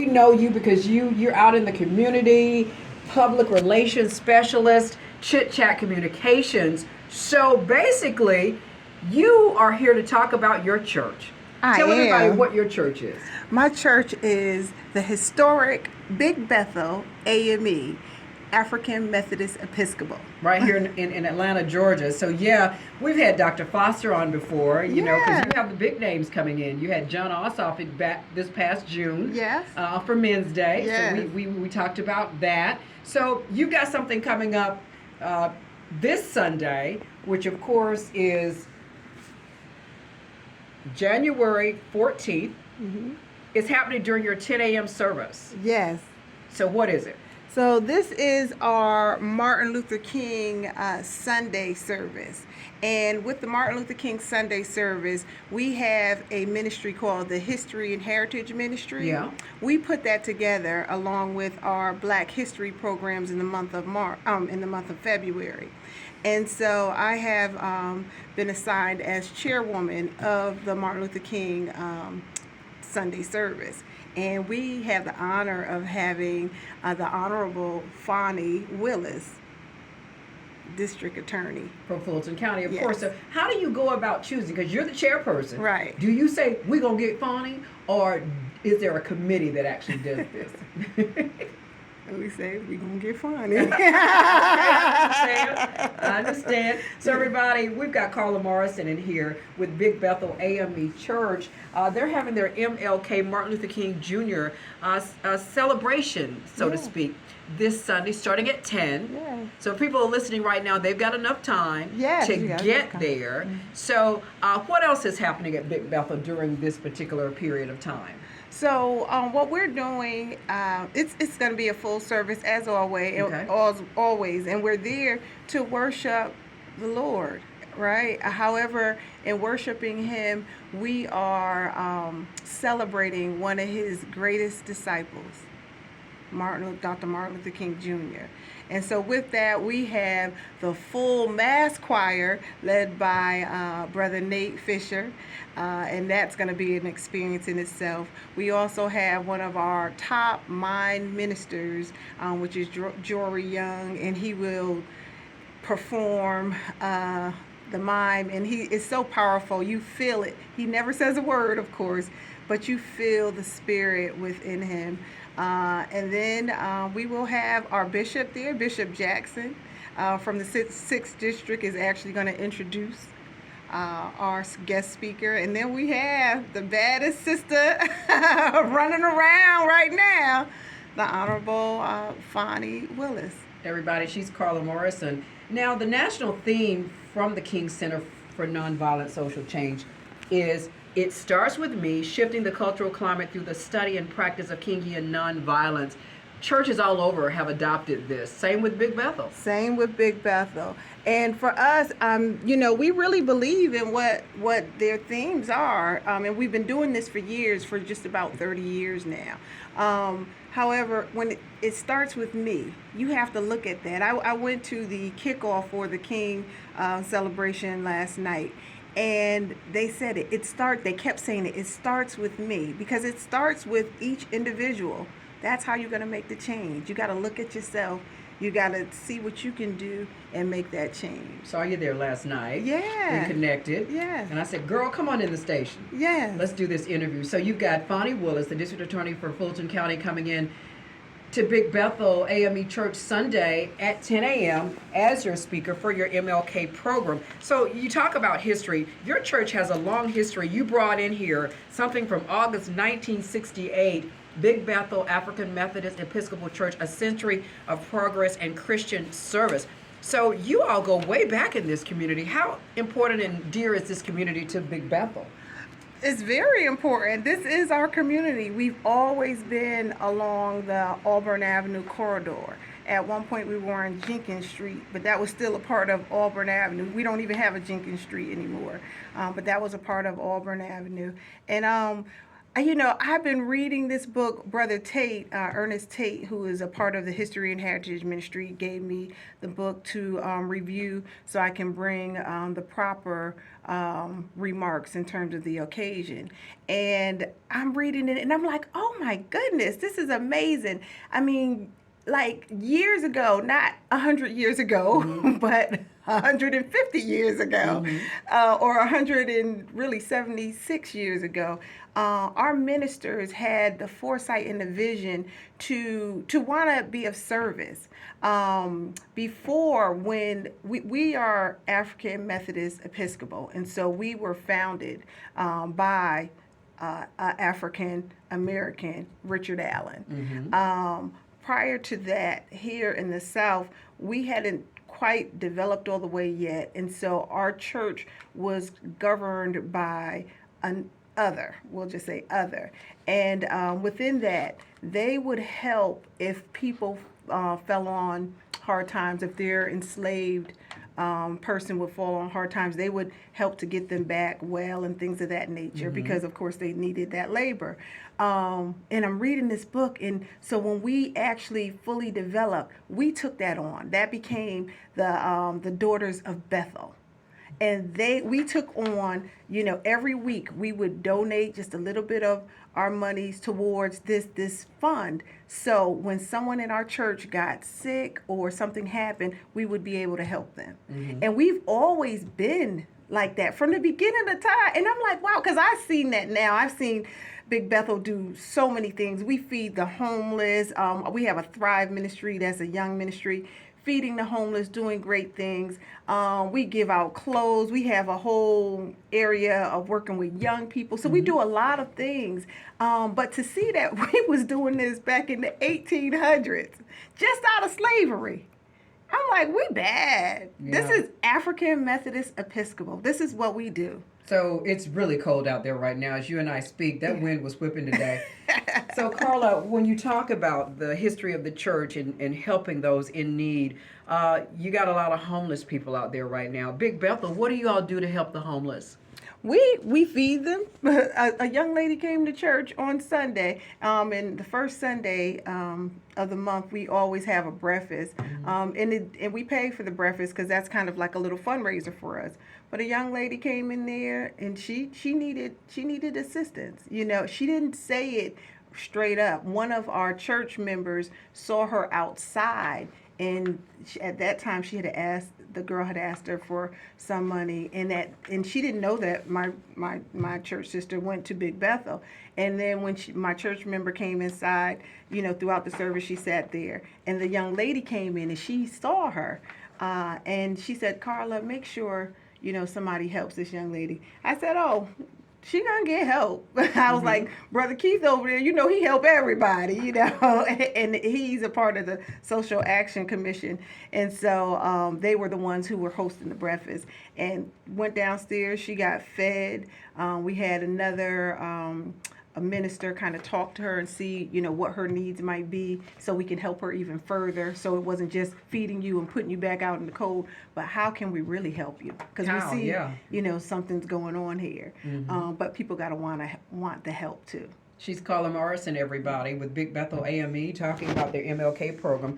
We know you because you're out in the community, public relations specialist, Chit Chat Communications. So basically, you are here to talk about your church. I Tell everybody am. what your church is. My church is the historic Big Bethel AME African Methodist Episcopal. Right here in Atlanta, Georgia. So yeah, we've had Dr. Foster on before, you know, because you have the big names coming in. You had John Ossoff back this past June. Yes. For Men's Day. Yes. So we talked about that. So you got something coming up this Sunday, which of course is January 14th. Mm-hmm. It's happening during your 10 a.m. service. Yes. So what is it? So this is our Martin Luther King Sunday service. And with the Martin Luther King Sunday service, we have a ministry called the History and Heritage Ministry. Yeah. We put that together along with our Black History programs in the month of February. And so I have been assigned as chairwoman of the Martin Luther King Sunday service. And we have the honor of having the Honorable Fani Willis, District Attorney. From Fulton County, of Yes. course. So how do you go about choosing? Because you're the chairperson. Right. Do you say, we're going to get Fani? Or is there a committee that actually does this? And we say, we're going to get Fani. I understand. So everybody, we've got Carla Morrison in here with Big Bethel AME Church. They're having their MLK, Martin Luther King Jr. Celebration, so to speak, this Sunday starting at 10. Yeah. So if people are listening right now, they've got enough time Yes, to you got get enough time. there. So what else is happening at Big Bethel during this particular period of time? So what we're doing, it's going to be a full service as always, Okay. always, and we're there to worship the Lord, right? However, in worshiping Him, we are celebrating one of His greatest disciples, Dr. Martin Luther King Jr. And so with that, we have the full mass choir led by Brother Nate Fisher, and that's going to be an experience in itself. We also have one of our top mime ministers, which is Jory Young, and he will perform the mime, and he is so powerful. You feel it. He never says a word, of course, but you feel the spirit within him. And then we will have our bishop there, Bishop Jackson, from the 6th District is actually going to introduce our guest speaker. And then we have the baddest sister running around right now, the Honorable Fani Willis. Everybody, she's Carla Morrison. Now, the national theme from the King Center for Nonviolent Social Change is "It Starts With Me, Shifting the Cultural Climate Through the Study and Practice of Kingian Nonviolence." Churches all over have adopted this. Same with Big Bethel. Same with Big Bethel. And for us, we really believe in what their themes are. And we've been doing this for years, for just about 30 years now. However, when it starts with me, you have to look at that. I went to the kickoff for the King celebration last night. And they said they kept saying it starts with me, because it starts with each individual. That's how you're going to make the change. You got to look at yourself. You got to see what you can do and make that change. Saw you there last night. Yeah. We connected. Yeah. And I said, girl, come on in the station. Yeah. Let's do this interview. So you've got Fani Willis, the district attorney for Fulton County, coming in to Big Bethel AME Church Sunday at 10 a.m. as your speaker for your MLK program. So you talk about history. Your church has a long history. You brought in here something from August 1968, Big Bethel African Methodist Episcopal Church, a century of progress and Christian service. So you all go way back in this community. How important and dear is this community to Big Bethel? It's very important. This is our community. We've always been along the Auburn Avenue corridor. At one point we were on Jenkins Street, but that was still a part of Auburn Avenue. We don't even have a Jenkins Street anymore, but that was a part of Auburn Avenue. And I've been reading this book. Brother Tate, Ernest Tate, who is a part of the History and Heritage Ministry, gave me the book to review so I can bring the proper remarks in terms of the occasion. And I'm reading it and I'm like, oh my goodness, this is amazing. I mean, like years ago, not 100 years ago, but 150 years ago, or 176 years ago, our ministers had the foresight and the vision to want to be of service. Before, when we are African Methodist Episcopal, and so we were founded by African American Richard Allen. Prior to that, here in the South, we hadn't quite developed all the way yet, and so our church was governed by we'll just say other, and within that, they would help if people fell on hard times. If they're enslaved person would fall on hard times, they would help to get them back well and things of that nature, because of course they needed that labor. And I'm reading this book, and so when we actually fully developed, we took that on. That became the Daughters of Bethel. And we took on, every week we would donate just a little bit of our monies towards this fund. So when someone in our church got sick or something happened, we would be able to help them. And we've always been like that from the beginning of time. And I'm like, wow, because I've seen that now. I've seen Big Bethel do so many things. We feed the homeless. We have a Thrive ministry that's a young ministry, feeding the homeless, doing great things. We give out clothes. We have a whole area of working with young people. So we do a lot of things. But to see that we was doing this back in the 1800s, just out of slavery, I'm like, we bad. Yeah. This is African Methodist Episcopal. This is what we do. So it's really cold out there right now. As you and I speak, that wind was whipping today. So Carla, when you talk about the history of the church and helping those in need, you got a lot of homeless people out there right now. Big Bethel, what do you all do to help the homeless? We feed them. A young lady came to church on Sunday, and the first Sunday of the month we always have a breakfast, and we pay for the breakfast because that's kind of like a little fundraiser for us. But a young lady came in there and she needed assistance. She didn't say it straight up. One of our church members saw her outside, and at that time the girl had asked her for some money, and she didn't know that my church sister went to Big Bethel. And then when my church member came inside, throughout the service, she sat there, and the young lady came in and she saw her, and she said, "Carla, make sure somebody helps this young lady." I said, "Oh, she gonna get help." I was like, Brother Keith over there, he help everybody, and he's a part of the Social Action Commission. And so they were the ones who were hosting the breakfast, and went downstairs. She got fed. We had another a minister kind of talk to her and see, what her needs might be, so we can help her even further. So it wasn't just feeding you and putting you back out in the cold, but how can we really help you? Because we see, something's going on here. But people got to want the help too. She's Carla Morrison, everybody, with Big Bethel AME, talking about their MLK program.